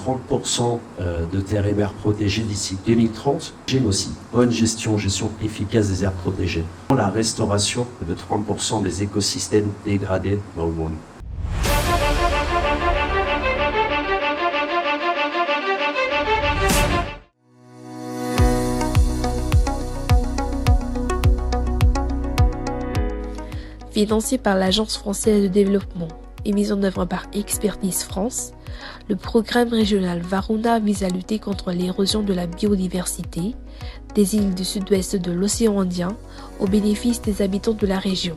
30% de terres et mers protégées d'ici 2030. J'aime aussi bonne gestion efficace des aires protégées. La restauration de 30% des écosystèmes dégradés dans le monde. Financé par l'Agence française de développement et mis en œuvre par Expertise France, le programme régional Varuna vise à lutter contre l'érosion de la biodiversité des îles du sud-ouest de l'océan Indien au bénéfice des habitants de la région.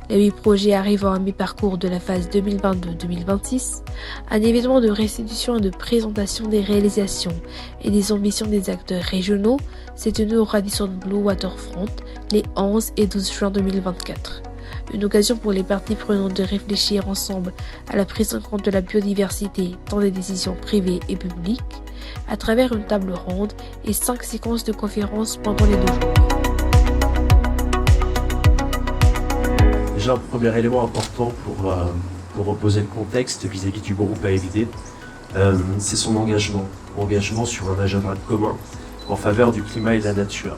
Les 8 projets arrivant à mi-parcours de la phase 2022-2026, un événement de restitution et de présentation des réalisations et des ambitions des acteurs régionaux s'est tenu au Radisson Blu Waterfront les 11 et 12 juin 2024. Une occasion pour les parties prenantes de réfléchir ensemble à la prise en compte de la biodiversité dans les décisions privées et publiques, à travers une table ronde et 5 séquences de conférences pendant les 2 jours. Déjà, un premier élément important pour reposer le contexte vis-à-vis du groupe AFD, c'est son engagement sur un agenda commun en faveur du climat et de la nature.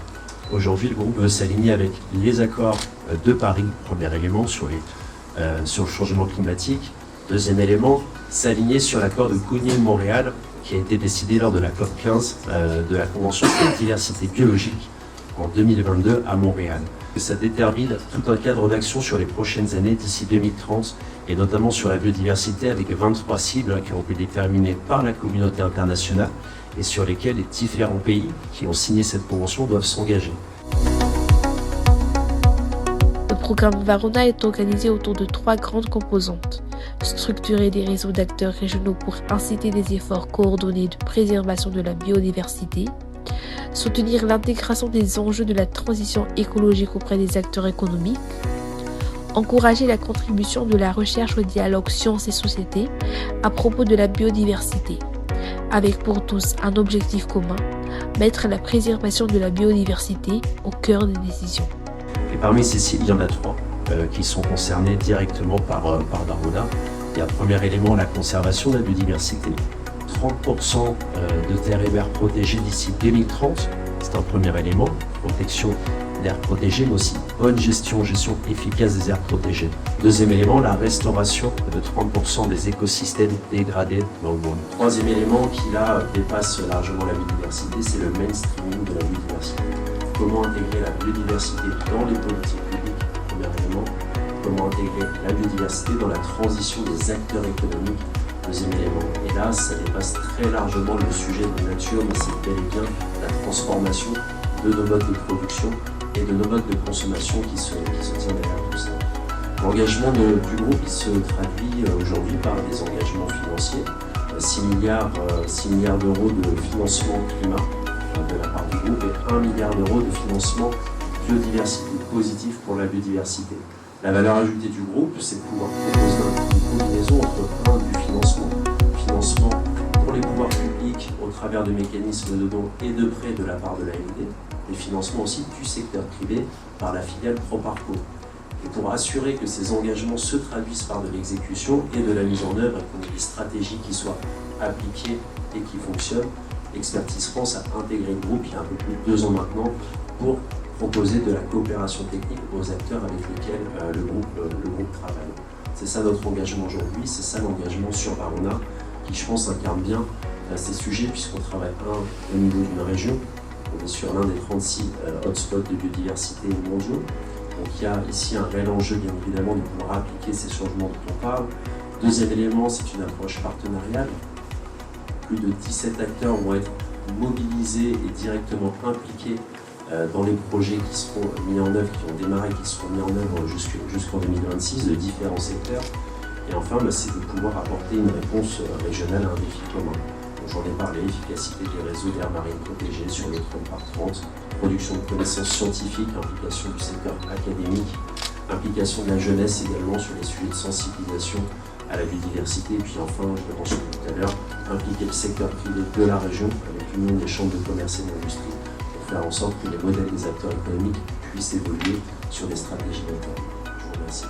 Aujourd'hui, le groupe veut s'aligner avec les accords de Paris, premier élément, sur le changement climatique. Deuxième élément, s'aligner sur l'accord de Kougney-Montréal qui a été décidé lors de la COP15 de la Convention sur la diversité biologique en 2022 à Montréal. Ça détermine tout un cadre d'action sur les prochaines années d'ici 2030 et notamment sur la biodiversité avec 23 cibles qui ont été déterminées par la communauté internationale et sur lesquelles les différents pays qui ont signé cette convention doivent s'engager. Le programme Varuna est organisé autour de 3 grandes composantes. Structurer des réseaux d'acteurs régionaux pour inciter des efforts coordonnés de préservation de la biodiversité. Soutenir l'intégration des enjeux de la transition écologique auprès des acteurs économiques. Encourager la contribution de la recherche au dialogue sciences et société à propos de la biodiversité. Avec pour tous un objectif commun, mettre la préservation de la biodiversité au cœur des décisions. Et parmi ces cibles, il y en a 3 qui sont concernés directement par Varuna. Il y a premier élément, la conservation de la biodiversité. 30% de terres et mers protégées d'ici 2030, c'est un premier élément. Protection d'aires protégées, mais aussi bonne gestion efficace des aires protégées. Deuxième élément, la restauration de 30% des écosystèmes dégradés dans le monde. Troisième élément qui là dépasse largement la biodiversité, c'est le mainstreaming de la biodiversité. Comment intégrer la biodiversité dans les politiques publiques, premier élément. Comment intégrer la biodiversité dans la transition des acteurs économiques, deuxième élément. Et là, ça dépasse très largement le sujet de la nature, mais c'est bel et bien la transformation de nos modes de production et de nos modes de consommation qui se tiennent derrière tout ça. L'engagement du groupe il se traduit aujourd'hui par des engagements financiers, 6 milliards d'euros de financement climat de la part du groupe et 1 milliard d'euros de financement biodiversité positif pour la biodiversité. La valeur ajoutée du groupe, c'est de pouvoir proposer une combinaison entre du financement pour les pouvoirs publics au travers de mécanismes de dons et de prêts de la part de l'AFD, des financements aussi du secteur privé par la filiale ProParco. Et pour assurer que ces engagements se traduisent par de l'exécution et de la mise en œuvre et qu'on ait des stratégies qui soient appliquées et qui fonctionnent, Expertise France a intégré le groupe il y a un peu plus de 2 ans maintenant pour proposer de la coopération technique aux acteurs avec lesquels le groupe travaille. C'est ça notre engagement aujourd'hui, c'est ça l'engagement sur Varuna qui je pense incarne bien ces sujets puisqu'on travaille au niveau d'une région. On est sur l'un des 36 hotspots de biodiversité mondiaux. Donc il y a ici un réel enjeu bien évidemment de pouvoir appliquer ces changements dont on parle. Deuxième élément, c'est une approche partenariale. Plus de 17 acteurs vont être mobilisés et directement impliqués dans les projets qui seront mis en œuvre, qui ont démarré, qui seront mis en œuvre jusqu'en 2026 de différents secteurs. Et enfin, c'est de pouvoir apporter une réponse régionale à un défi commun. J'en ai parlé, efficacité des réseaux d'aires marines protégées sur le 30 par 30, production de connaissances scientifiques, implication du secteur académique, implication de la jeunesse également sur les sujets de sensibilisation à la biodiversité, et puis enfin, je le mentionnais tout à l'heure, impliquer le secteur privé de la région avec l'union des chambres de commerce et d'industrie pour faire en sorte que les modèles des acteurs économiques puissent évoluer sur des stratégies long terme. Je vous remercie.